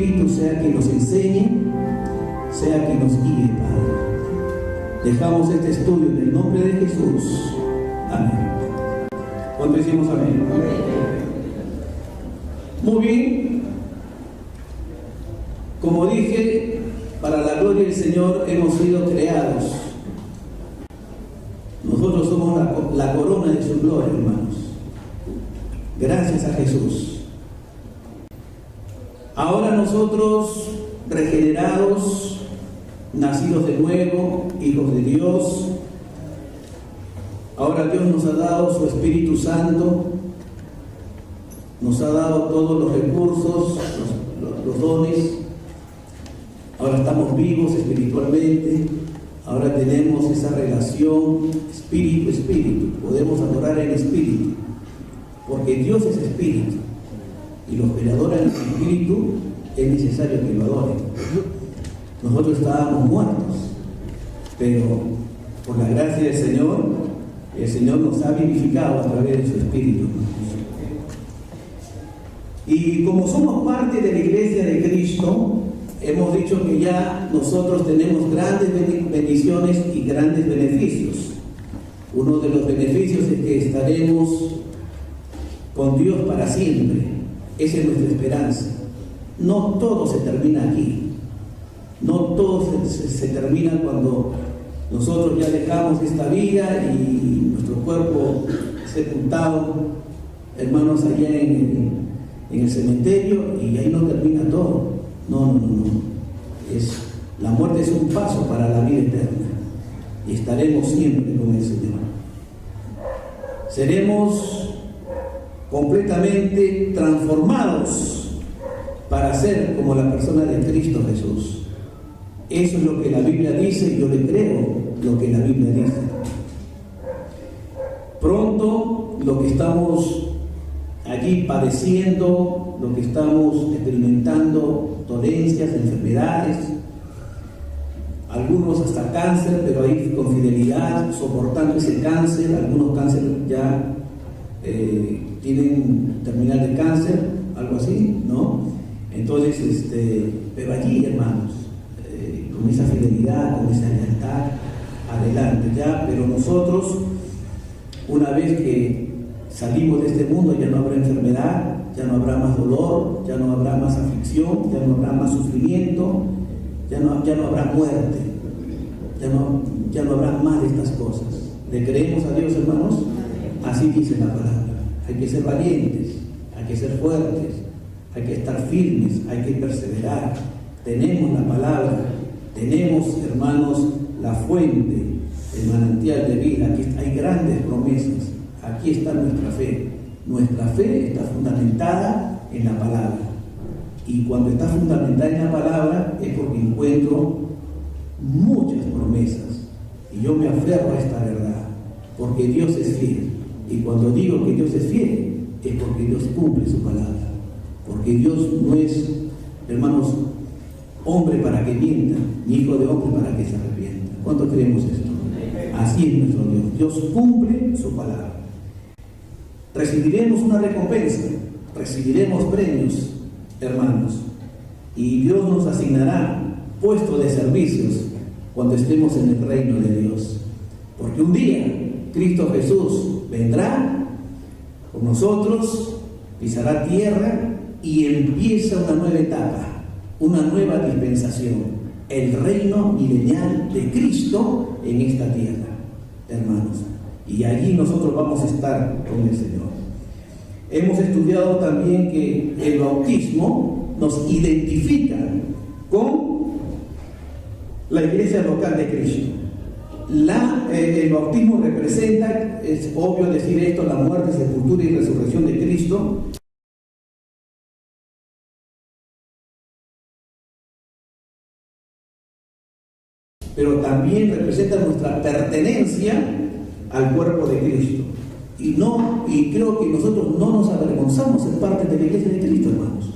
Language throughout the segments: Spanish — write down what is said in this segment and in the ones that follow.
Espíritu sea quien nos enseñe, sea quien nos guíe, Padre. Dejamos este estudio en el nombre de Jesús. Amén. ¿Cuánto decimos amén? Muy bien. Como dije, para la gloria del Señor hemos sido creados. Nosotros somos la corona de su gloria, hermanos. Gracias a Jesús. Ahora nosotros, regenerados, nacidos de nuevo, hijos de Dios, ahora Dios nos ha dado su Espíritu Santo, nos ha dado todos los recursos, los dones. Ahora estamos vivos espiritualmente, ahora tenemos esa relación espíritu-espíritu, podemos adorar en espíritu, porque Dios es espíritu, y los que adoran en espíritu es necesario que lo adoren. Nosotros estábamos muertos, pero por la gracia del Señor, el Señor nos ha vivificado a través de su espíritu. Y como somos parte de la iglesia de Cristo, hemos dicho que ya nosotros tenemos grandes bendiciones y grandes beneficios. Uno de los beneficios es que estaremos con Dios para siempre. Esa es nuestra esperanza. No todo se termina aquí. No todo se termina cuando nosotros ya dejamos esta vida y nuestro cuerpo sepultado, hermanos, allá en el cementerio, y ahí no termina todo. No. La muerte es un paso para la vida eterna y estaremos siempre con el Señor. Seremos completamente transformados para ser como la persona de Cristo Jesús. Eso es lo que la Biblia dice, y yo le creo lo que la Biblia dice. Pronto lo que estamos aquí padeciendo, lo que estamos experimentando, dolencias, enfermedades, algunos hasta cáncer, pero ahí con fidelidad, soportando ese cáncer. Algunos cánceres ya tienen terminal de cáncer, algo así, ¿no? Entonces, pero allí, hermanos, con esa fidelidad, con esa lealtad, adelante ya. Pero nosotros, una vez que salimos de este mundo, ya no habrá enfermedad, ya no habrá más dolor, ya no habrá más aflicción, ya no habrá más sufrimiento, ya no habrá muerte, ya no habrá más de estas cosas. ¿Le creemos a Dios, hermanos? Así dice la palabra. Hay que ser valientes, hay que ser fuertes, hay que estar firmes, hay que perseverar. Tenemos la palabra, tenemos, hermanos, la fuente, el manantial de vida. Aquí hay grandes promesas. Aquí está nuestra fe. Nuestra fe está fundamentada en la palabra. Y cuando está fundamentada en la palabra es porque encuentro muchas promesas. Y yo me aferro a esta verdad, porque Dios es fiel. Y cuando digo que Dios es fiel, es porque Dios cumple su palabra. Porque Dios no es, hermanos, hombre para que mienta, ni hijo de hombre para que se arrepienta. ¿Cuánto creemos esto? Así es nuestro Dios. Dios cumple su palabra. Recibiremos una recompensa, recibiremos premios, hermanos, y Dios nos asignará puestos de servicios cuando estemos en el reino de Dios. Porque un día Cristo Jesús vendrá con nosotros, pisará tierra y empieza una nueva etapa, una nueva dispensación, el reino milenial de Cristo en esta tierra, hermanos. Y allí nosotros vamos a estar con el Señor. Hemos estudiado también que el bautismo nos identifica con la iglesia local de Cristo. El bautismo representa, es obvio decir esto, la muerte, sepultura y resurrección de Cristo. Pero también representa nuestra pertenencia al cuerpo de Cristo. Y creo que nosotros no nos avergonzamos en parte de la iglesia de Cristo, hermanos.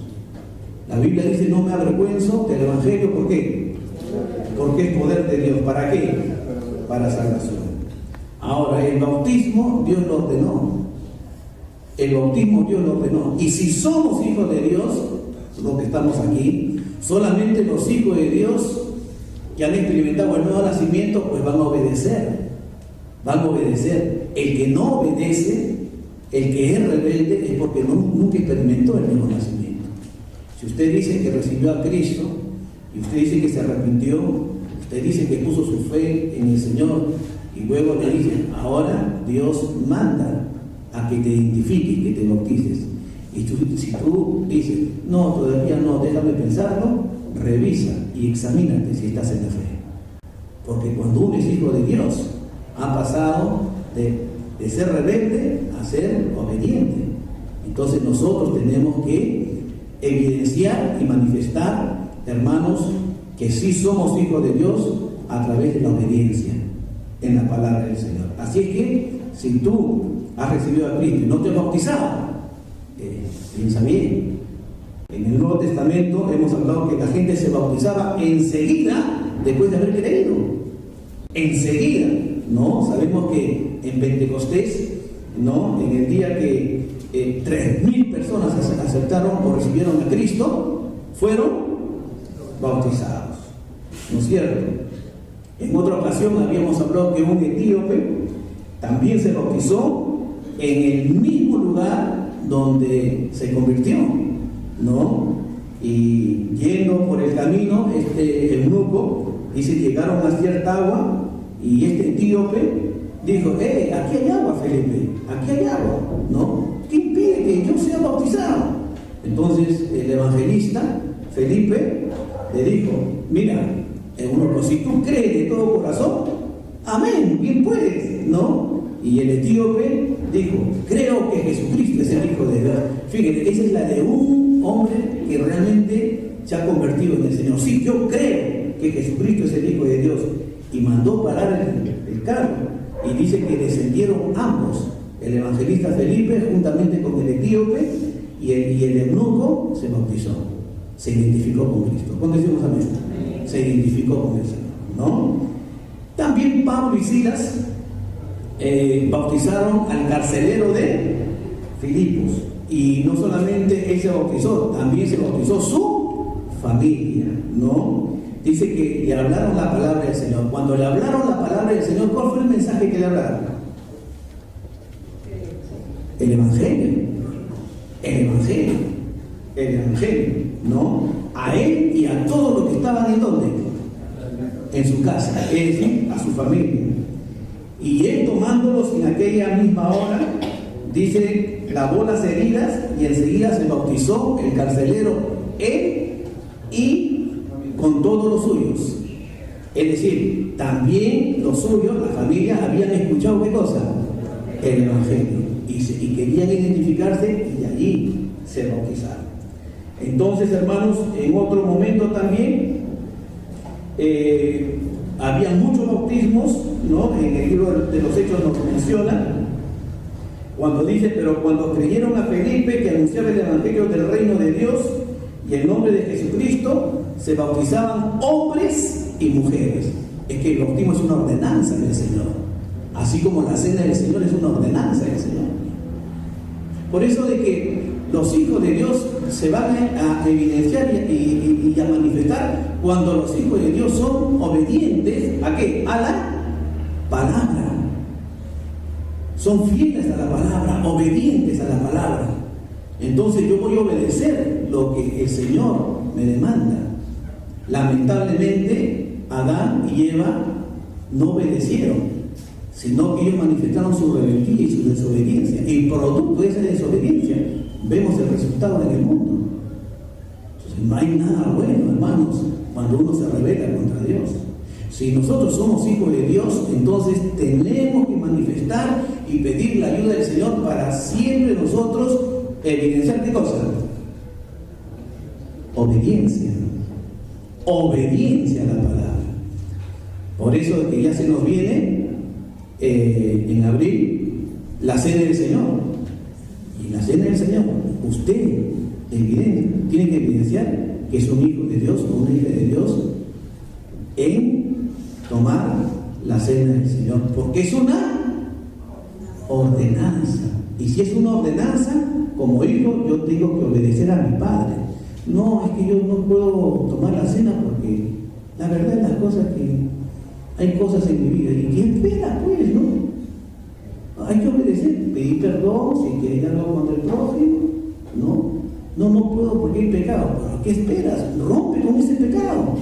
La Biblia dice: no me avergüenzo del Evangelio. ¿Por qué? Porque es poder de Dios. ¿Para qué? Para salvación. Ahora, el bautismo Dios lo ordenó. El bautismo Dios lo ordenó. Y si somos hijos de Dios, los que estamos aquí, solamente los hijos de Dios que han experimentado el nuevo nacimiento, pues van a obedecer. Van a obedecer. El que no obedece, el que es rebelde, es porque nunca experimentó el nuevo nacimiento. Si usted dice que recibió a Cristo, y usted dice que se arrepintió, usted dice que puso su fe en el Señor, y luego le dicen, ahora Dios manda a que te identifiques, que te bautices. Y si tú dices, no, todavía no, déjame pensarlo, revisa y examínate si estás en la fe. Porque cuando uno es hijo de Dios, ha pasado de ser rebelde a ser obediente. Entonces nosotros tenemos que evidenciar y manifestar, hermanos, que sí somos hijos de Dios a través de la obediencia en la palabra del Señor. Así es que si tú has recibido a Cristo y no te has bautizado, piensa bien. En el Nuevo Testamento hemos hablado que la gente se bautizaba enseguida después de haber creído. Enseguida, ¿no? Sabemos que en Pentecostés, ¿no? En el día que 3.000 personas aceptaron o recibieron a Cristo, fueron bautizados, ¿no es cierto? En otra ocasión habíamos hablado que un etíope también se bautizó en el mismo lugar donde se convirtió, ¿no? Y yendo por el camino, este eunuco, dice, llegaron a cierta agua y este etíope dijo, aquí hay agua, Felipe, aquí hay agua, ¿no? ¿Qué impide que yo sea bautizado? Entonces el evangelista Felipe le dijo, mira, eunuco, si tú crees de todo corazón, amén, bien puedes, ¿no? Y el etíope dijo, creo que Jesucristo es el Hijo de Dios. Fíjate, esa es la de un hombre que realmente se ha convertido en el Señor. Sí, yo creo que Jesucristo es el Hijo de Dios. Y mandó parar el carro. Y dice que descendieron ambos, el evangelista Felipe juntamente con el etíope, y el eunuco se bautizó. Se identificó con Cristo. ¿Cuándo decimos amén? Se identificó con el Señor, ¿no? También Pablo y Silas bautizaron al carcelero de Filipos, y no solamente él se bautizó, también se bautizó su familia, ¿no? Dice que le hablaron la palabra del Señor. Cuando le hablaron la palabra del Señor, ¿cuál fue el mensaje que le hablaron? El Evangelio, ¿no? A él y a todos los que estaban en donde, en su casa, es decir, a su familia. Y él, tomándolos en aquella misma hora, dice, lavó las heridas y enseguida se bautizó el carcelero, él y con todos los suyos. Es decir, también los suyos, la familia, habían escuchado ¿qué cosa? El Evangelio. Y querían identificarse y allí se bautizaron. Entonces, hermanos, en otro momento también había muchos bautismos, ¿no? En el libro de los Hechos nos menciona, cuando dice, pero cuando creyeron a Felipe que anunciaba el Evangelio del reino de Dios y el nombre de Jesucristo, se bautizaban hombres y mujeres. Es que el bautismo es una ordenanza del Señor, así como la cena del Señor es una ordenanza del Señor. Por eso de que los hijos de Dios se van a evidenciar y a manifestar cuando los hijos de Dios son obedientes ¿a qué? A la palabra. Son fieles a la palabra, obedientes a la palabra. Entonces yo voy a obedecer lo que el Señor me demanda. Lamentablemente, Adán y Eva no obedecieron, sino que ellos manifestaron su rebeldía y su desobediencia. Y producto de esa desobediencia vemos el resultado en el mundo. Entonces no hay nada bueno, hermanos, cuando uno se rebela contra Dios. Si nosotros somos hijos de Dios, entonces tenemos que manifestar y pedir la ayuda del Señor para siempre nosotros evidenciar ¿qué cosa? Obediencia. Obediencia a la palabra. Por eso que ya se nos viene en abril la cena del Señor. Y la cena del Señor, usted tiene que evidenciar que es un hijo de Dios o una hija de Dios en tomar la cena del Señor, porque es una ordenanza. Y si es una ordenanza, como hijo, yo tengo que obedecer a mi Padre. no, es que yo no puedo tomar la cena porque la verdad es las cosas que hay cosas en mi vida. ¿Y qué espera, pues, no? Hay que obedecer, pedir perdón si quieres algo contra el prójimo. No puedo porque hay pecado. ¿Pero qué esperas? Rompe con ese pecado.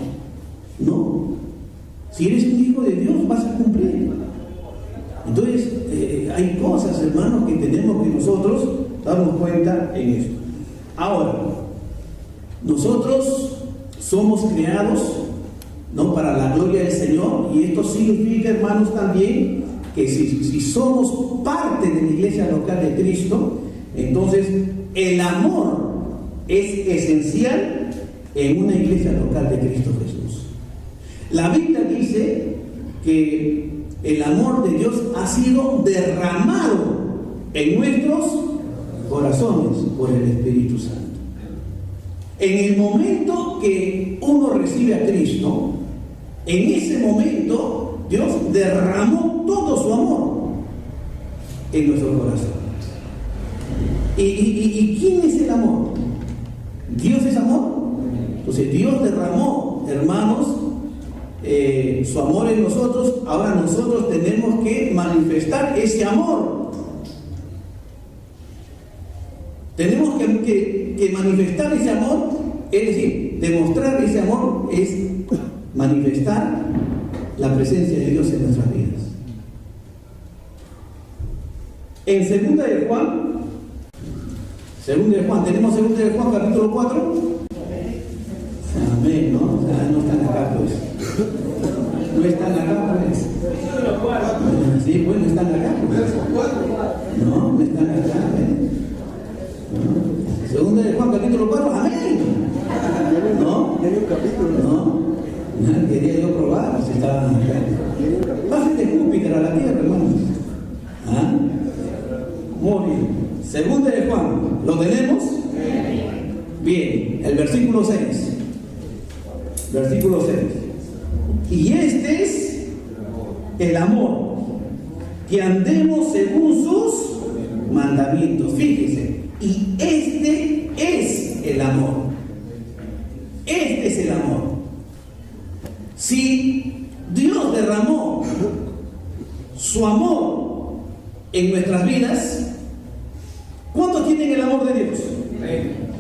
No. Si eres un hijo de Dios, vas a cumplir. Entonces, hay cosas, hermanos, que tenemos que nosotros darnos cuenta en esto. Ahora, nosotros somos creados, ¿no?, para la gloria del Señor, y esto significa, hermanos, también que si somos parte de la iglesia local de Cristo, entonces el amor es esencial en una iglesia local de Cristo Jesús. La Biblia dice que el amor de Dios ha sido derramado en nuestros corazones por el Espíritu Santo. En el momento que uno recibe a Cristo, en ese momento Dios derramó todo su amor en nuestro corazón. ¿Y quién es el amor? ¿Dios es amor? Entonces Dios derramó, hermanos, su amor en nosotros. Ahora nosotros tenemos que manifestar ese amor. Tenemos que manifestar ese amor, es decir, demostrar ese amor es manifestar la presencia de Dios en nuestras vidas. En 2 de Juan, tenemos 2 de Juan capítulo 4. Amén, ¿no? O sea, no están acá, pues. No están acá, pues. Sí, pues no están acá, pues. No están acá, ¿no? 2 de Juan capítulo 4, amén. ¿No? No. Quería yo probar si estaban acá. Bájate Júpiter a la tierra, hermanos. ¿Ah? Muy bien. 2 de Juan, ¿lo tenemos? Bien, el versículo 6. Versículo 6. Y este es el amor, que andemos según sus mandamientos. Fíjense, y este es el amor. Este es el amor. Si Dios derramó su amor en nuestras vidas, ¿cuántos tienen el amor de Dios?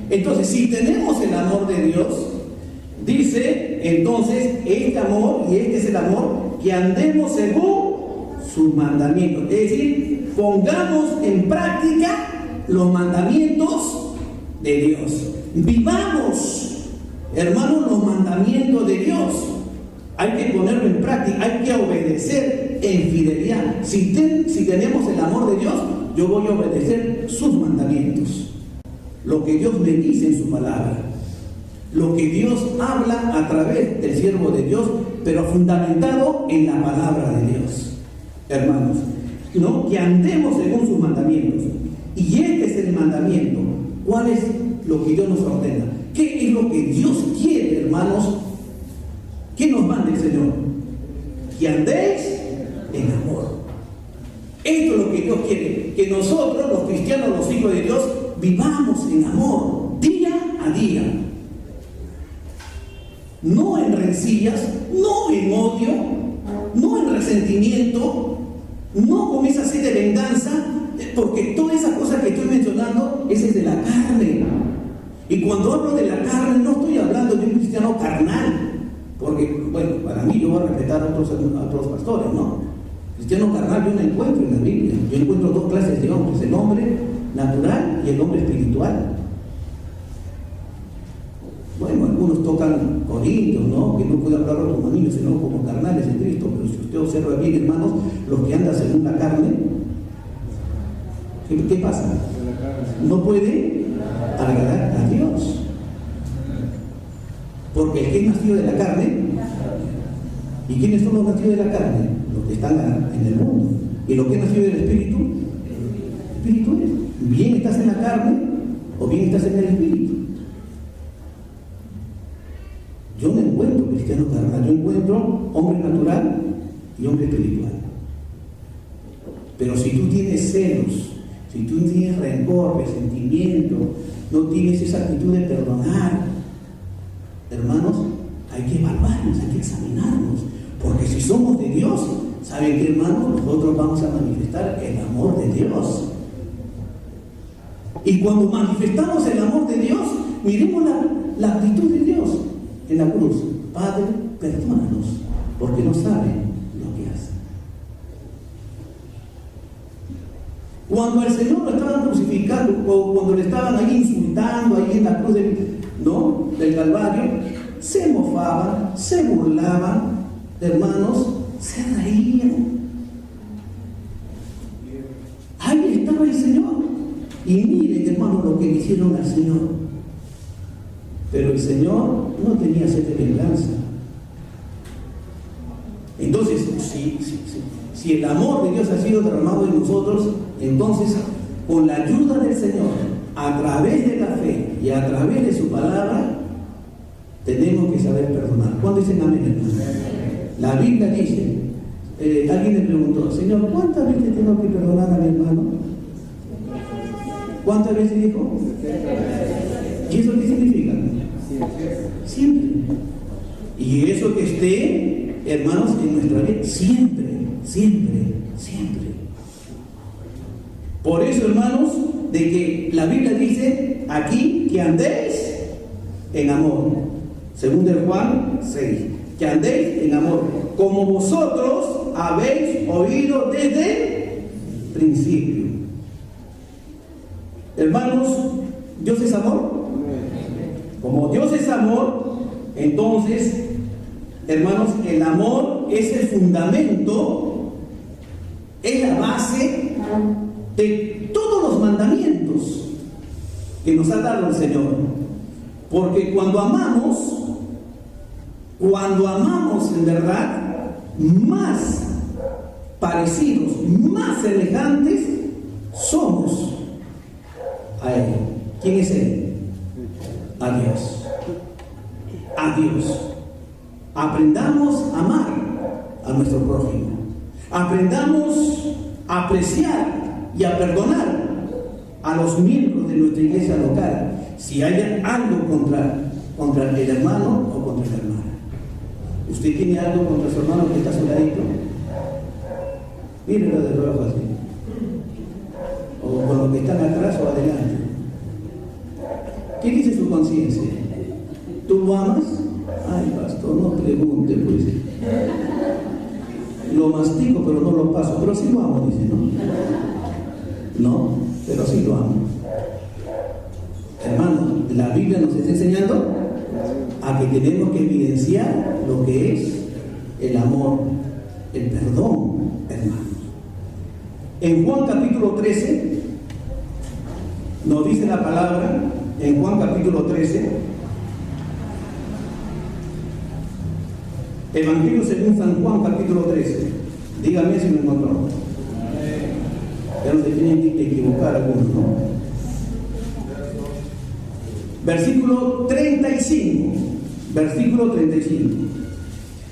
Entonces, si tenemos el amor de Dios, dice entonces este amor, y este es el amor, que andemos según sus mandamientos. Es decir, pongamos en práctica los mandamientos de Dios. Vivamos, hermanos, los mandamientos de Dios. Hay que ponerlo en práctica, hay que obedecer en fidelidad. Si tenemos el amor de Dios, yo voy a obedecer sus mandamientos. Lo que Dios me dice en su palabra. Lo que Dios habla a través del siervo de Dios, pero fundamentado en la palabra de Dios. Hermanos, ¿no? Que andemos según sus mandamientos. Y este es el mandamiento. ¿Cuál es lo que Dios nos ordena? ¿Qué es lo que Dios quiere, hermanos? ¿Qué nos manda el Señor? Que andéis en amor. Esto es lo que Dios quiere, que nosotros, los cristianos, los hijos de Dios, vivamos en amor, día a día. No en rencillas, no en odio, no en resentimiento, no con esa sed de venganza, porque todas esas cosas que estoy mencionando, esa es de la carne. Y cuando hablo de la carne, no estoy hablando de un cristiano carnal. Porque, bueno, para mí yo voy a respetar a otros pastores, ¿no? Cristiano carnal yo no encuentro en la Biblia. Yo encuentro dos clases de hombres, el hombre natural y el hombre espiritual. Bueno, algunos tocan corintios, ¿no? Que no puede hablar a otros niños, sino como carnales en Cristo. Pero si usted observa bien, hermanos, los que andan según la carne, ¿qué pasa? No puede agradar a Dios. Porque el que es nacido de la carne, ¿y quiénes son los nacidos de la carne? Los que están en el mundo. ¿Y los que es nacido del Espíritu? Espíritu es. Bien estás en la carne o bien estás en el Espíritu. Yo no encuentro cristiano carnal, yo encuentro hombre natural y hombre espiritual. Pero si tú tienes celos si tú tienes rencor, resentimiento, no tienes esa actitud de perdonar, hermanos, hay que evaluarnos, hay que examinarnos, porque si somos de Dios, ¿saben qué, hermanos? Nosotros vamos a manifestar el amor de Dios. Y cuando manifestamos el amor de Dios, miremos la actitud de Dios en la cruz. Padre, perdónanos, porque no saben lo que hacen. Cuando el Señor lo estaban crucificando, o cuando le estaban ahí insultando, ahí en la cruz del Calvario, se mofaban, se burlaban, hermanos, se reían. Ahí estaba el Señor. Y miren, hermanos, lo que le hicieron al Señor. Pero el Señor no tenía sed de venganza. Entonces, si el amor de Dios ha sido derramado en nosotros, entonces, con la ayuda del Señor, a través de la fe y a través de su palabra, tenemos que saber perdonar. ¿Cuándo dicen amén, hermanos? La Biblia dice, alguien le preguntó, Señor, ¿cuántas veces tengo que perdonar a mi hermano? ¿Cuántas veces dijo? ¿Y eso qué significa? Siempre. Y eso que esté, hermanos, en nuestra vida, siempre, siempre, siempre. Por eso, hermanos, de que la Biblia dice aquí que andéis en amor. Según de Juan 6, que andéis en amor, como vosotros habéis oído desde el principio. Hermanos, ¿Dios es amor? Como Dios es amor, entonces, hermanos, el amor es el fundamento, es la base de todos los mandamientos que nos ha dado el Señor. Porque cuando amamos en verdad, más parecidos, más semejantes somos a Él. ¿Quién es Él? A Dios. A Dios. Aprendamos a amar a nuestro prójimo. Aprendamos a apreciar y a perdonar a los miembros de nuestra iglesia local si hay algo contra el hermano o contra la hermana. ¿Usted tiene algo contra su hermano que está a su ladito? Mírenlo de rojo así. O con los que están atrás o adelante. ¿Qué dice su conciencia? ¿Tú lo amas? Ay, pastor, no pregunte, pues. Lo mastico, pero no lo paso. Pero sí lo amo, dice, ¿no? No, pero sí lo amo. Hermano, la Biblia nos está enseñando a que tenemos que evidenciar lo que es el amor, el perdón, hermanos. En Juan capítulo 13, nos dice la palabra, en Juan capítulo 13, Evangelio según San Juan capítulo 13. Dígame si me encontró. Ya no se tienen que equivocar algunos, ¿no? Versículo 35. Versículo 35.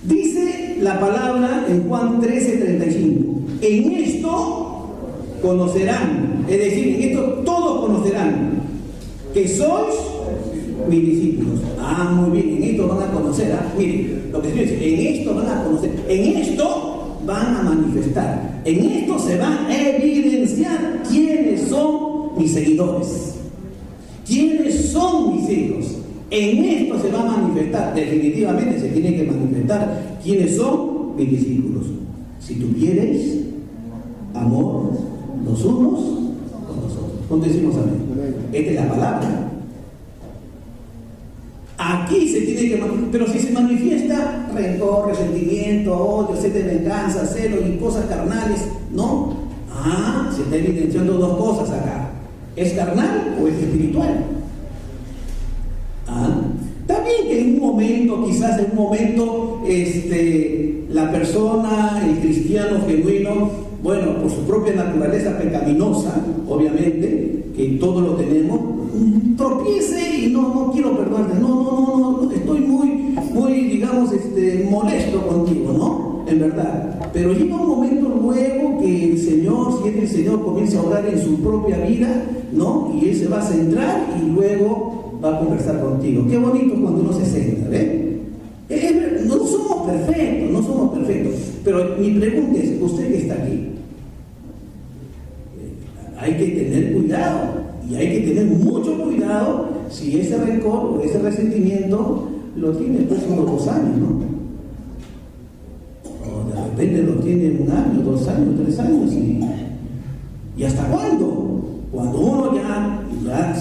Dice la palabra en Juan 13:35. En esto conocerán, es decir, en esto todos conocerán que sois mis discípulos. Ah, muy bien, en esto van a conocer, miren, lo que estoy diciendo, en esto van a conocer, en esto van a manifestar, en esto se va a evidenciar quiénes son mis seguidores, quiénes son mis hijos. En esto se va a manifestar, definitivamente se tiene que manifestar quiénes son mis discípulos. Si tuviereis amor los unos con los otros. ¿Cómo decimos amén? Esta es la palabra. Aquí se tiene que manifestar, pero si se manifiesta rencor, resentimiento, odio, sed de venganza, celos y cosas carnales, ¿no? Se está evidenciando dos cosas acá. ¿Es carnal o es espiritual? También que en un momento, quizás en un momento, la persona, el cristiano genuino, bueno, por su propia naturaleza pecaminosa, obviamente, que todos lo tenemos, tropiece y no quiero perdonarte, no, estoy muy, digamos, molesto contigo, ¿no? En verdad. Pero llega un momento luego que el Señor, si es que el Señor comienza a orar en su propia vida, ¿no? Y Él se va a centrar y luego va a conversar contigo. Qué bonito cuando uno se centra, ¿ven? No somos perfectos, no somos perfectos. Pero mi pregunta es, usted que está aquí, hay que tener cuidado, y hay que tener mucho cuidado si ese rencor o ese resentimiento lo tiene pues unos 2 años, ¿no? O de repente lo tiene 1 año, 2 años, 3 años, ¿y hasta cuándo? Cuando uno ya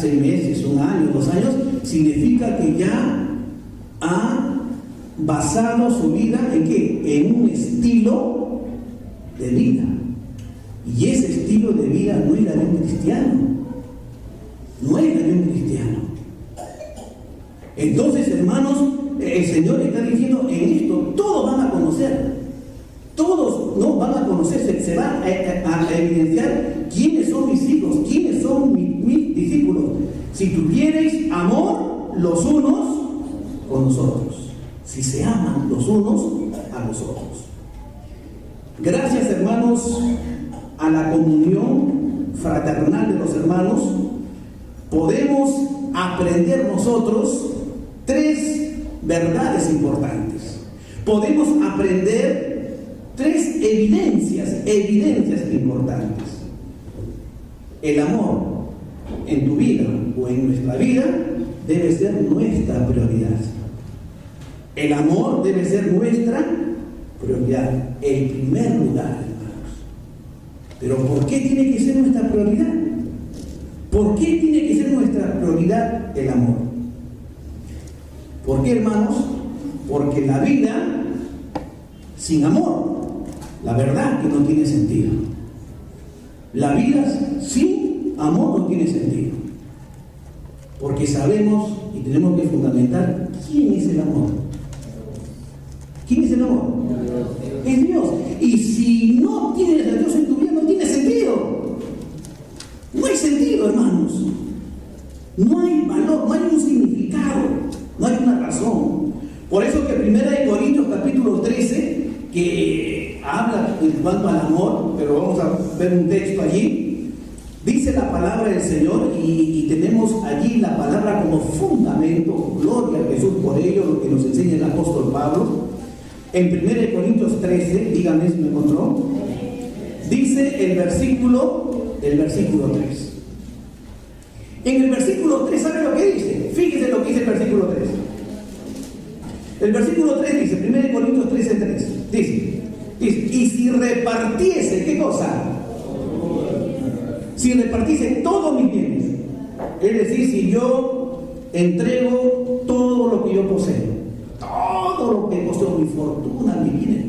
6 meses, 1 año, 2 años, significa que ya ha basado su vida ¿en qué? En un estilo de vida. Y ese estilo de vida no es la de un cristiano. No es la de un cristiano. Entonces, hermanos, el Señor está diciendo en esto, todos van a conocer. Todos no van a conocer, se va a evidenciar quiénes son mis hijos, quiénes son mis discípulos. Si tuviereis amor los unos con nosotros, si se aman los unos a los otros. Gracias, hermanos, a la comunión fraternal de los hermanos, podemos aprender nosotros 3 verdades importantes. Podemos aprender 3 evidencias importantes. El amor en tu vida o en nuestra vida debe ser nuestra prioridad. El amor debe ser nuestra prioridad, el primer lugar, hermanos. Pero ¿por qué tiene que ser nuestra prioridad? ¿Por qué tiene que ser nuestra prioridad el amor? ¿Por qué, hermanos? Porque la vida sin amor, la verdad que no tiene sentido. La vida sin amor no tiene sentido. Porque sabemos y tenemos que fundamentar quién es el amor. ¿Quién es el amor? Es Dios. Y si no tienes a Dios en tu vida, no tiene sentido. No hay sentido, hermanos. No hay valor, no hay un significado, no hay una razón. Por eso que 1 Corintios capítulo 13, que habla en cuanto al amor, pero vamos a ver un texto allí, dice la palabra del Señor y tenemos allí la palabra como fundamento, gloria a Jesús por ello, lo que nos enseña el apóstol Pablo. En 1 Corintios 13, díganme si me encontró, dice el versículo 3. En el versículo 3, ¿sabe lo que dice? Fíjese lo que dice el versículo 3. El versículo 3 dice, 1 Corintios 13:3, dice, y si repartiese, ¿qué cosa? Si repartiese todos mis bienes, es decir, si yo entrego todo lo que yo poseo, todo lo que poseo, mi fortuna, mi bienes,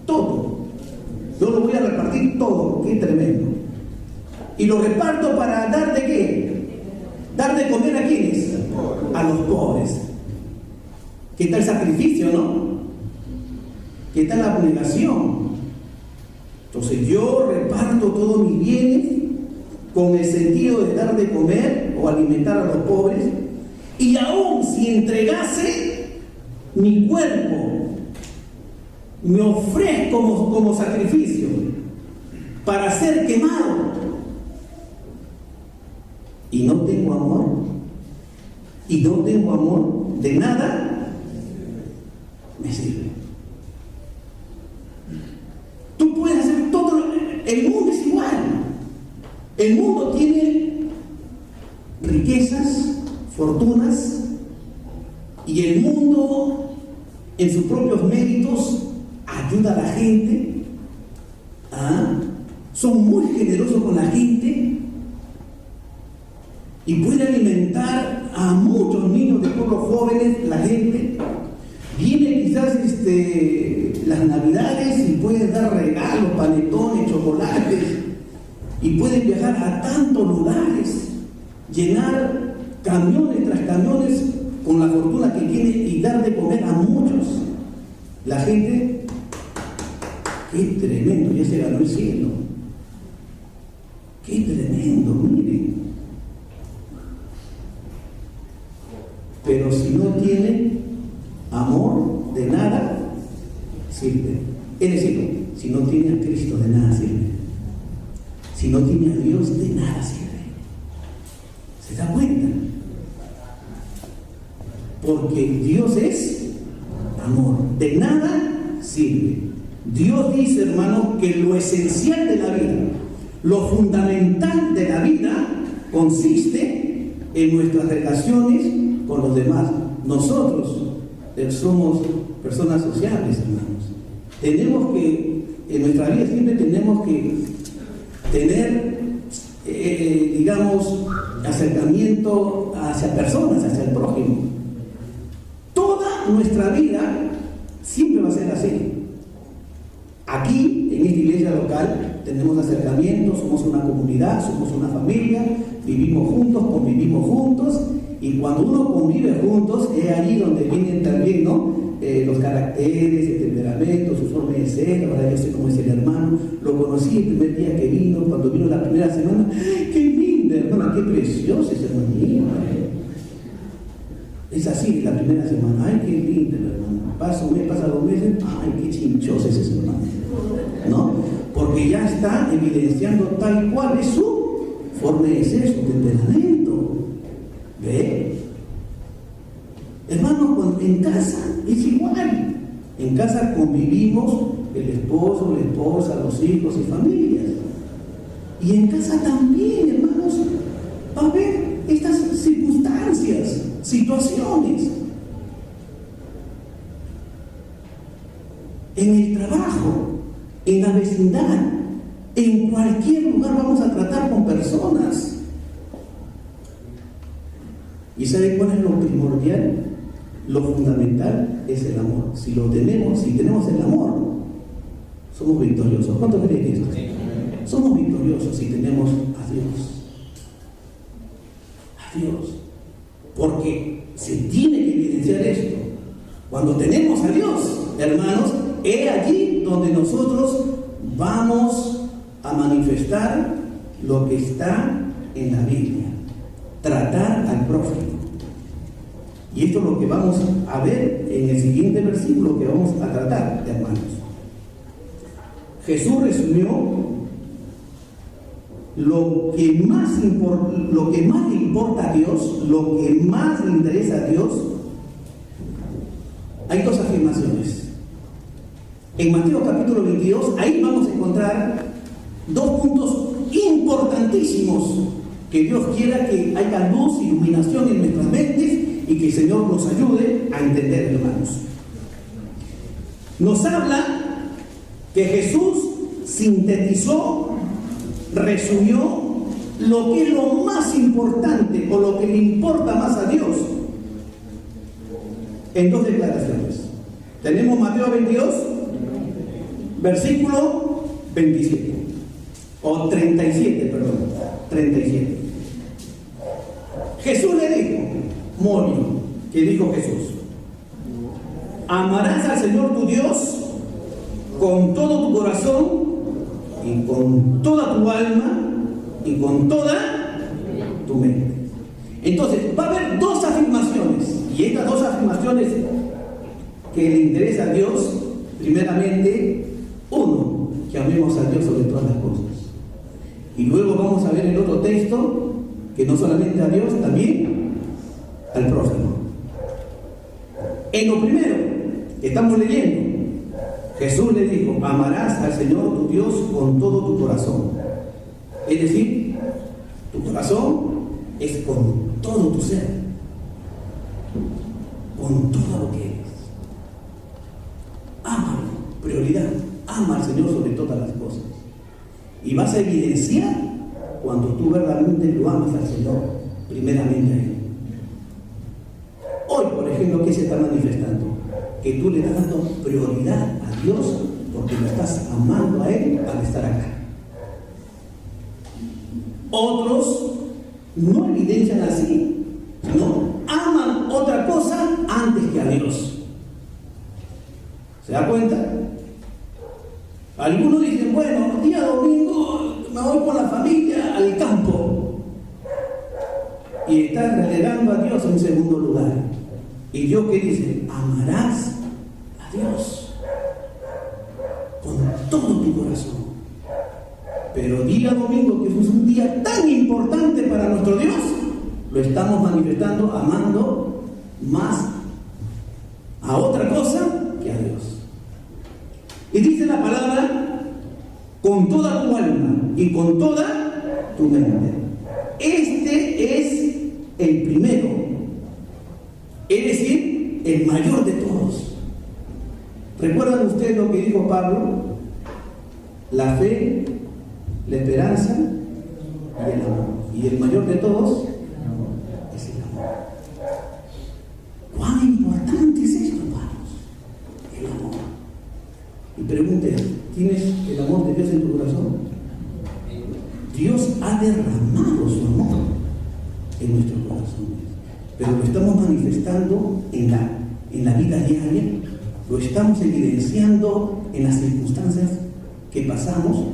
todo, yo lo voy a repartir todo, qué tremendo, y lo reparto para dar de qué, dar de comer a quiénes, a los pobres. ¿Qué tal el sacrificio, no? ¿Qué tal la abnegación? Entonces yo reparto todos mis bienes con el sentido de dar de comer o alimentar a los pobres, y aún si entregase mi cuerpo, me ofrezco como sacrificio para ser quemado, y no tengo amor, de nada me sirve. Tú puedes hacer todo, el mundo es igual. El mundo tiene riquezas, fortunas, y el mundo en sus propios méritos ayuda a la gente, son muy generosos con la gente y puede alimentar a muchos niños de pueblos jóvenes. La gente viene quizás las navidades y pueden dar regalos, panetones, chocolates, y pueden viajar a tantos lugares, llenar camiones tras camiones con la fortuna que tiene y dar de comer a muchos. La gente, qué tremendo, ya se ganó el cielo. Qué tremendo, miren. Pero si no tiene amor, de nada sirve. Es decir, si no tiene a Cristo, de nada sirve. si no tiene a Dios, de nada sirve. ¿Se da cuenta? Porque Dios es amor. De nada sirve. Dios dice, hermano, que lo esencial de la vida, lo fundamental de la vida, consiste en nuestras relaciones con los demás. Nosotros somos personas sociables, hermanos. Tenemos que, en nuestra vida siempre tenemos que tener, digamos, acercamiento hacia personas, hacia el prójimo. Toda nuestra vida siempre va a ser así. Aquí, en esta iglesia local, tenemos acercamiento, somos una comunidad, somos una familia, vivimos juntos, convivimos juntos, y cuando uno convive juntos, es ahí donde vienen también, ¿no?, los caracteres, el temperamento, su forma de ser. Ahora yo sé cómo es el hermano, lo conocí el primer día que vino, cuando vino la primera semana. ¡Qué linda, hermana! ¡Qué preciosa esa hermanita! Es así, la primera semana. ¡Ay, qué linda, hermana! Pasa un mes, pasa 2 meses. ¡Ay, qué chinchosa es esa hermana! ¿No? Porque ya está evidenciando tal cual es su forma de ser, su temperamento. ¿Ve? Hermano, en casa es igual. En casa convivimos el esposo, la esposa, los hijos y familias. Y en casa también, hermanos, va a haber estas circunstancias, situaciones. En el trabajo, en la vecindad, en cualquier lugar vamos a tratar con personas. ¿Y sabe cuál es lo primordial? Lo fundamental es el amor. Si tenemos el amor, somos victoriosos. ¿Cuánto creen esto? Somos victoriosos si tenemos a Dios. A Dios. Porque se tiene que evidenciar esto. Cuando tenemos a Dios, hermanos, es allí donde nosotros vamos a manifestar lo que está en la Biblia. Tratar al prójimo. Y esto es lo que vamos a ver en el siguiente versículo que vamos a tratar, hermanos. Jesús resumió lo que más le importa a Dios, lo que más le interesa a Dios. Hay 2 afirmaciones. En Mateo capítulo 22, ahí vamos a encontrar 2 puntos importantísimos que Dios quiera que haya luz, iluminación en nuestras mentes y que el Señor nos ayude a entender, hermanos. Nos habla que Jesús sintetizó, resumió lo que es lo más importante o lo que le importa más a Dios en 2 declaraciones. Tenemos Mateo 22, versículo 27, o 37, perdón, 37. Jesús le dijo, ¿qué dijo Jesús? Amarás al Señor tu Dios con todo tu corazón y con toda tu alma y con toda tu mente. Entonces, va a haber 2 afirmaciones, y estas 2 afirmaciones que le interesa a Dios, primeramente, 1, que amemos a Dios sobre todas las cosas. Y luego vamos a ver el otro texto, que no solamente a Dios, también al prójimo. En lo primero que estamos leyendo, Jesús le dijo, amarás al Señor tu Dios con todo tu corazón. Es decir, tu corazón es con todo tu ser, con todo lo que eres. Ámalo, prioridad, ama al Señor sobre todas las cosas. Y vas a evidenciar cuando tú verdaderamente lo amas al Señor, primeramente a Él. Hoy, por ejemplo, ¿qué se está manifestando? Que tú le estás dando prioridad a Dios porque lo estás amando a Él al estar acá. Otros no evidencian así, sino aman otra cosa antes que a Dios. ¿Se da cuenta? Algunos dicen, bueno, día domingo me voy con la familia al campo. Y están relegando a Dios en segundo lugar. ¿Y Dios qué dice? Amarás a Dios con todo tu corazón. Pero día domingo, que es un día tan importante para nuestro Dios, lo estamos manifestando amando más a otra cosa que a Dios. Y dice la palabra, con toda tu alma y con toda tu mente. Este es el primero, es decir, el mayor de todos. ¿Recuerdan ustedes lo que dijo Pablo? La fe, la esperanza y el amor. Y el mayor de todos es el amor. ¿Cuán importante es esto, hermanos? El amor. Y pregunte, ¿tienes el amor de Dios en tu corazón? Dios ha derramado su amor en nuestros corazones, pero lo estamos manifestando en la vida diaria, lo estamos evidenciando en las circunstancias que pasamos,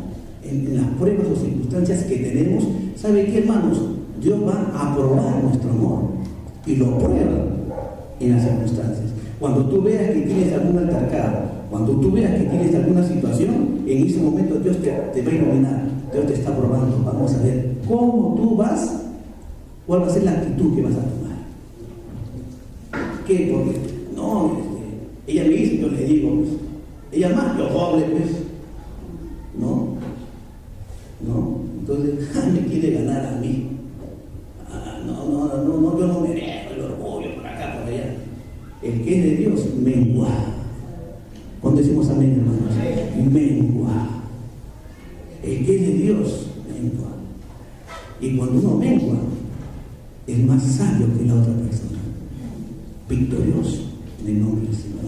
en las pruebas o circunstancias que tenemos. ¿Sabe qué, hermanos? Dios va a probar nuestro amor y lo prueba en las circunstancias. Cuando tú veas que tienes algún altercado, cuando tú veas que tienes alguna situación, en ese momento Dios te va a iluminar, Dios te está probando. Vamos a ver cómo tú vas, cuál va a ser la actitud que vas a tomar. ¿Qué? Porque no, ella me dice, yo le digo, pues, ella más que doble, pues, ¿no? Entonces, me quiere ganar a mí. No, yo no merezco el orgullo por acá, por allá. El que es de Dios, mengua. Cuando decimos amén, hermanos, mengua. El que es de Dios, mengua. Y cuando uno mengua, es más sabio que la otra persona. Victorioso en el nombre del Señor.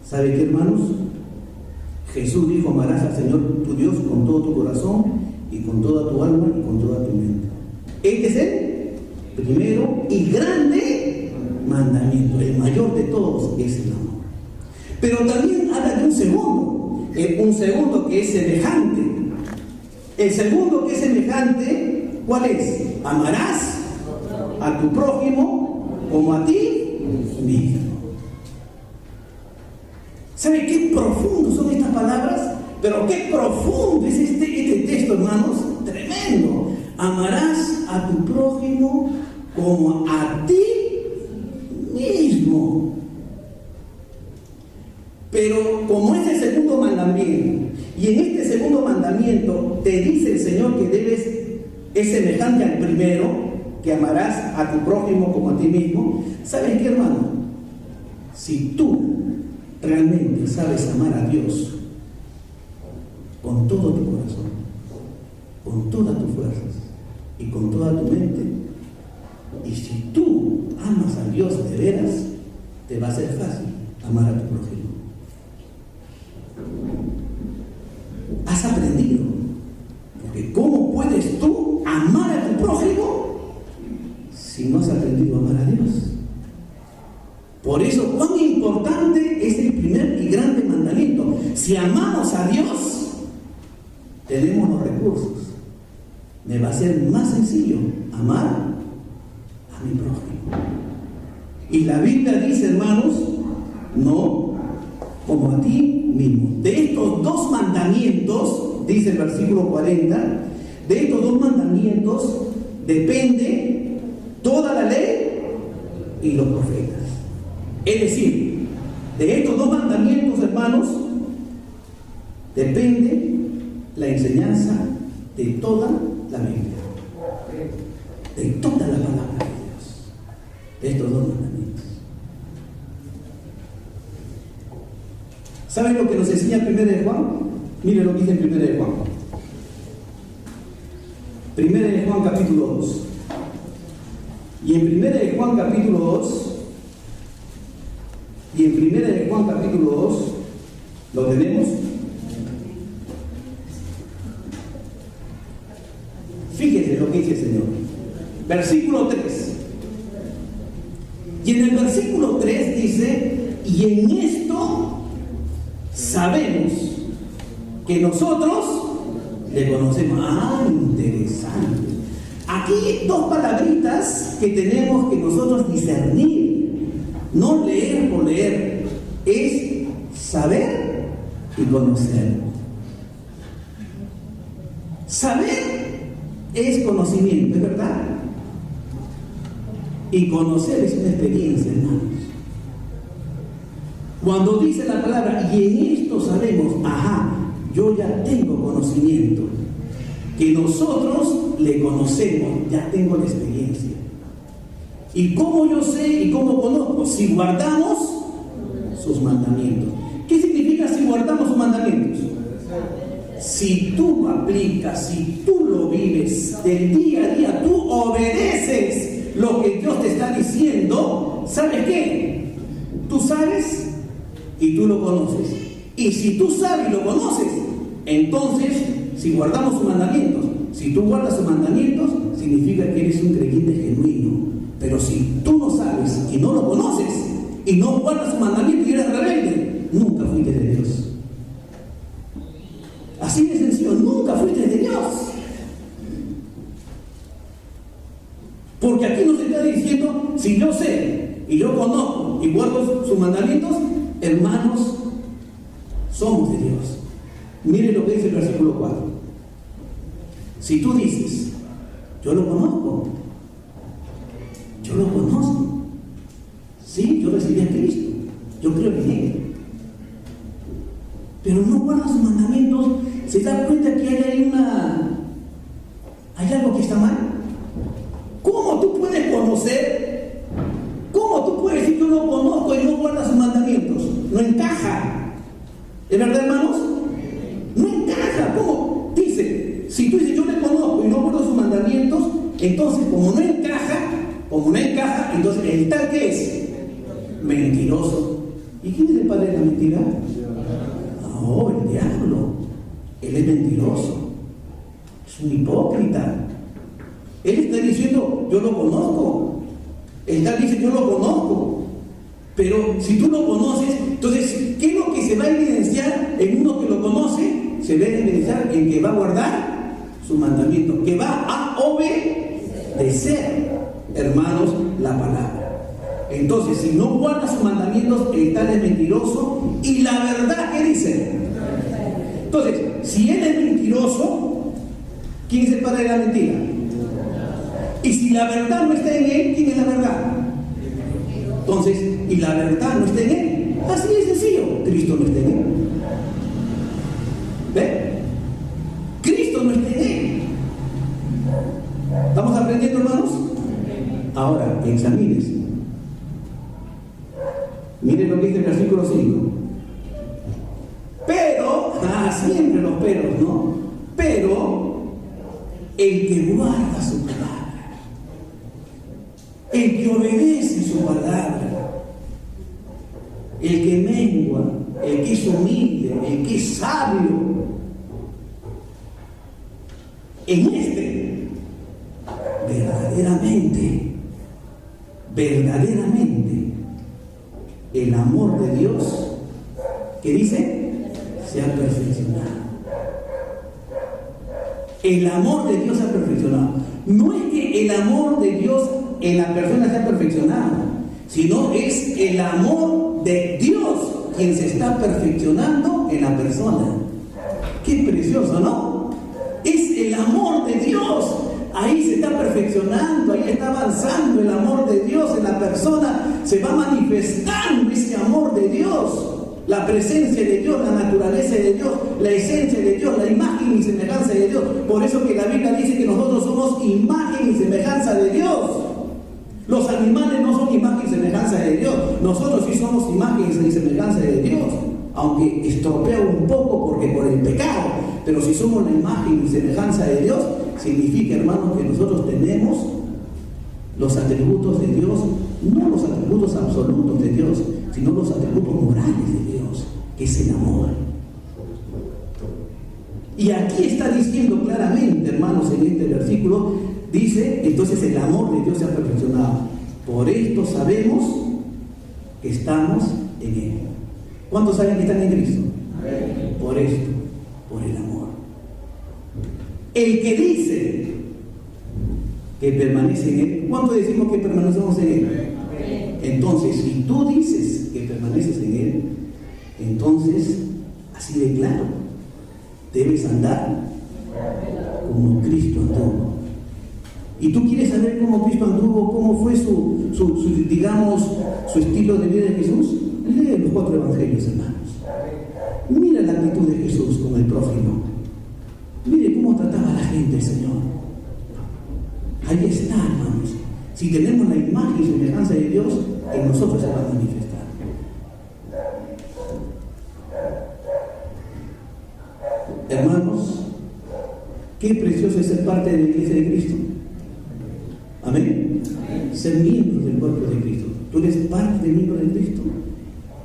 ¿Sabe qué, hermanos? Jesús dijo, amarás al Señor tu Dios con todo tu corazón y con toda tu alma y con toda tu mente. Este es el primero y grande mandamiento. El mayor de todos es el amor. Pero también habla de un segundo que es semejante. El segundo que es semejante, ¿cuál es? Amarás a tu prójimo como a ti mismo. ¿Sabe qué profundo son estas palabras? Pero qué profundo es este texto, hermanos. Tremendo. Amarás a tu prójimo como a ti mismo. Pero como es el segundo mandamiento, y en este segundo mandamiento te dice el Señor que es semejante al primero, que amarás a tu prójimo como a ti mismo. ¿Sabes qué, hermano? Si tú realmente sabes amar a Dios con todo tu corazón, con todas tus fuerzas y con toda tu mente, y si tú amas a Dios de veras, te va a ser fácil amar a tu prójimo. Has aprendido, porque ¿cómo puedes tú amar a tu prójimo si no has aprendido a amar a Dios? Por eso, cuán importante es el primer y grande mandamiento. Si amamos a Dios, tenemos los recursos. Me va a ser más sencillo amar a mi prójimo. Y la Biblia dice, hermanos, no como a ti mismo. De estos dos mandamientos, dice el versículo 40, de estos dos mandamientos depende toda la ley y los profetas. Es decir, de estos dos mandamientos, hermanos, depende la enseñanza de toda la Biblia, de toda la palabra de Dios, de estos dos mandamientos. ¿Saben lo que nos enseña 1 de Juan? Miren lo que dice en 1 de Juan. 1 de Juan capítulo 2. Y en 1 de Juan capítulo 2, y en 1 de Juan capítulo 2, ¿lo tenemos? Fíjense lo que dice el Señor. Versículo 3. Y en el versículo 3 dice, y en esto sabemos que nosotros le conocemos. Ah, interesante. Aquí dos palabritas que tenemos que nosotros discernir. No leer por leer, es saber y conocer. Saber es conocimiento, ¿es verdad? Y conocer es una experiencia, hermanos. Cuando dice la palabra, y en esto sabemos, yo ya tengo conocimiento, que nosotros le conocemos, ya tengo la experiencia. ¿Y cómo yo sé y cómo conozco? Si guardamos sus mandamientos. ¿Qué significa si guardamos sus mandamientos? Si tú aplicas, si tú lo vives del día a día, tú obedeces lo que Dios te está diciendo, ¿sabes qué? Tú sabes y tú lo conoces. Y si tú sabes y lo conoces, entonces, si guardamos sus mandamientos, si tú guardas sus mandamientos, significa que eres un creyente genuino. Pero si tú no sabes y no lo conoces y no guardas sus mandamientos y eres rebelde, nunca fuiste de Dios. Así de sencillo, nunca fuiste de Dios. Porque aquí nos está diciendo, si yo sé y yo conozco y guardo sus mandamientos, hermanos, somos de Dios. Mire lo que dice el versículo 4. Si tú dices, yo lo conozco, sí, yo recibí a Cristo, yo creo en Él, pero no guarda sus mandamientos, ¿se da cuenta que hay algo que está mal? ¿Cómo tú puedes conocer? ¿Cómo tú puedes decir yo lo conozco y no guarda sus mandamientos? No encaja. ¿Es verdad, hermanos? No encaja. ¿Cómo? Dice, si tú dices yo le conozco y no guardo sus mandamientos, entonces como no encaja, entonces el tal que es mentiroso. ¿Y quién es el padre de la mentira? El diablo. Él es mentiroso, es un hipócrita. Él está diciendo yo lo conozco, él está diciendo yo lo conozco, pero si tú lo conoces, entonces ¿qué es lo que se va a evidenciar en uno que lo conoce? Se va a evidenciar en que va a guardar su mandamiento, que va a obedecer, hermanos, la palabra. Entonces, si no guarda sus mandamientos, el tal es mentiroso, y la verdad, ¿qué dice? Entonces, si él es mentiroso, ¿quién es el padre de la mentira? Y si la verdad no está en él, ¿quién es la verdad? Entonces, y la verdad no está en él, así de sencillo, Cristo no está en él. ¿Ve? Cristo no está en él. ¿Estamos aprendiendo, hermanos? Ahora, examínense. Miren lo que dice el versículo 5. Pero, siempre los peros, ¿no? Pero el que guarda su palabra, el que obedece su palabra, el que mengua, el que es humilde, el que es sabio, en este, verdaderamente, el amor de Dios, ¿qué dice? Se ha perfeccionado. El amor de Dios se ha perfeccionado. No es que el amor de Dios en la persona se ha perfeccionado, sino es el amor de Dios quien se está perfeccionando en la persona. Qué precioso, ¿no? Es el amor de Dios. Ahí se está perfeccionando, ahí está avanzando el amor de Dios en la persona, se va manifestando ese amor de Dios, la presencia de Dios, la naturaleza de Dios, la esencia de Dios, la imagen y semejanza de Dios. Por eso que la Biblia dice que nosotros somos imagen y semejanza de Dios. Los animales no son imagen y semejanza de Dios, nosotros sí somos imagen y semejanza de Dios, aunque estropea un poco porque por el pecado, pero si somos la imagen y semejanza de Dios, significa, hermanos, que nosotros tenemos los atributos de Dios, no los atributos absolutos de Dios, sino los atributos morales de Dios, que es el amor. Y aquí está diciendo claramente, hermanos, en este versículo, dice, entonces el amor de Dios se ha perfeccionado. Por esto sabemos que estamos en Él. ¿Cuántos saben que están en Cristo? Por esto, por el amor. El que dice que permanece en Él, ¿cuánto decimos que permanecemos en Él? Entonces, si tú dices que permaneces en Él, entonces, así de claro, debes andar como Cristo anduvo. Y tú quieres saber cómo Cristo anduvo, cómo fue su estilo de vida de Jesús. Lee los 4 evangelios, hermanos. Mira la actitud de Jesús con el prójimo. Mire cómo trataba a la gente el Señor. Ahí está, hermanos. Si tenemos la imagen y semejanza de Dios, en nosotros se va a manifestar. Hermanos, qué precioso es ser parte de la iglesia de Cristo. Amén. Ser miembros del cuerpo de Cristo. Tú eres parte del miembro de Cristo.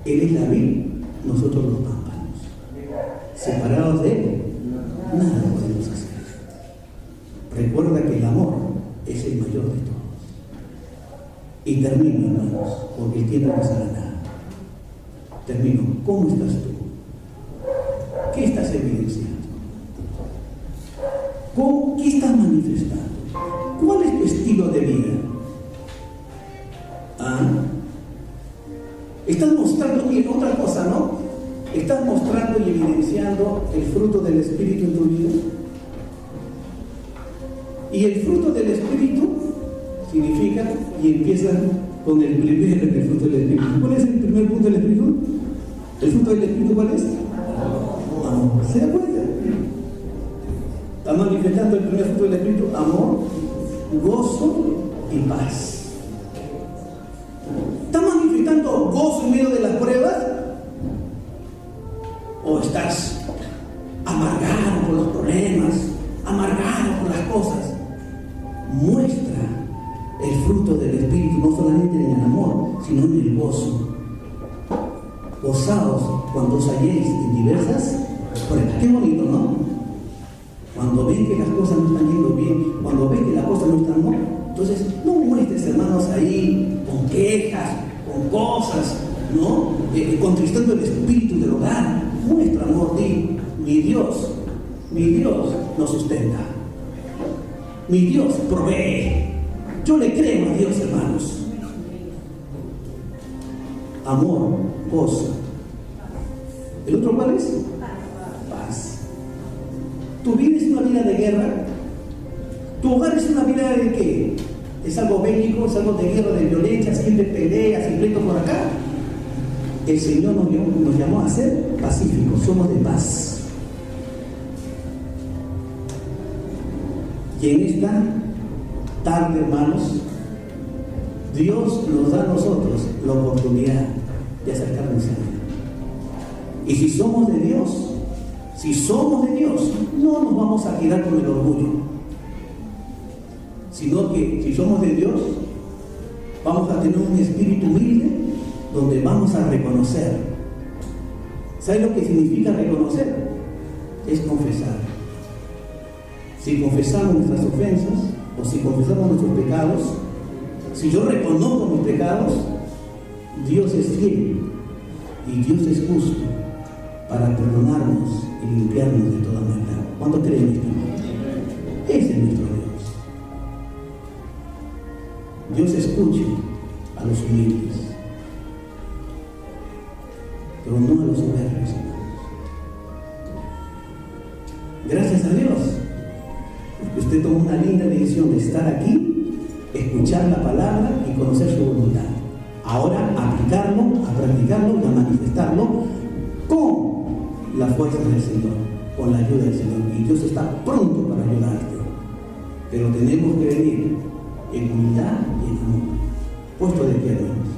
Él es la vid, nosotros los pámpanos. Separados de Él, nada podemos hacer. Recuerda que el amor es el mayor de todos. Y termino, hermanos, porque el tiempo no sale nada. Termino. ¿Cómo estás tú? ¿Qué estás evidenciando? ¿Qué estás manifestando? ¿Cuál es tu estilo de vida? Estás mostrando, y otra cosa, ¿no? Estás mostrando y evidenciando el fruto del Espíritu en tu vida. Y el fruto del Espíritu significa, y empieza con el primero en el fruto del Espíritu. ¿Cuál es el primer punto del Espíritu? ¿El fruto del Espíritu cuál es? Amor. ¿Se da cuenta? Está manifestando el primer fruto del Espíritu: amor, gozo y paz. ¿Estás manifestando gozo en medio de las pruebas? ¿O estás amargado por los problemas, amargado por las cosas? Muestra el fruto del Espíritu, no solamente en el amor, sino en el gozo. Gozaos cuando os halléis en diversas pruebas. Qué bonito, ¿no? Cuando ven que las cosas no están yendo bien, cuando ven que las cosas no están mal, entonces no muestres, hermanos, ahí con quejas, con cosas, ¿no? Contristando el espíritu del hogar. Muestra amor, di: mi Dios nos sustenta. Mi Dios provee. Yo le creo a Dios, hermanos. Amor, gozo. ¿El otro cuál es? Paz. ¿Tu vida es una vida de guerra? ¿Tu hogar es una vida de qué? ¿Es algo bélico? ¿Es algo de guerra, de violencia? ¿Siempre peleas y pleitos por acá? El Señor nos llamó a ser pacíficos, somos de paz. Y en esta tarde, hermanos, Dios nos da a nosotros la oportunidad de acercarnos a Él. Y si somos de Dios, no nos vamos a quedar con el orgullo, sino que si somos de Dios, vamos a tener un espíritu humilde donde vamos a reconocer. ¿Sabes lo que significa reconocer? Es confesar. Si confesamos nuestras ofensas, o si confesamos nuestros pecados, si yo reconozco mis pecados, Dios es fiel y Dios es justo para perdonarnos y limpiarnos de toda maldad. ¿Cuánto creen esto? Ese es nuestro Dios. Dios escucha a los humildes, pero no a los soberbios, hermanos. Gracias a Dios, porque usted tomó una linda decisión de estar aquí, escuchar la palabra y conocer su voluntad. Ahora aplicarlo, a practicarlo y a manifestarlo con la fuerza del Señor, con la ayuda del Señor. Y Dios está pronto para ayudarte. Pero tenemos que venir en humildad y en amor. Puesto de pie, hermanos.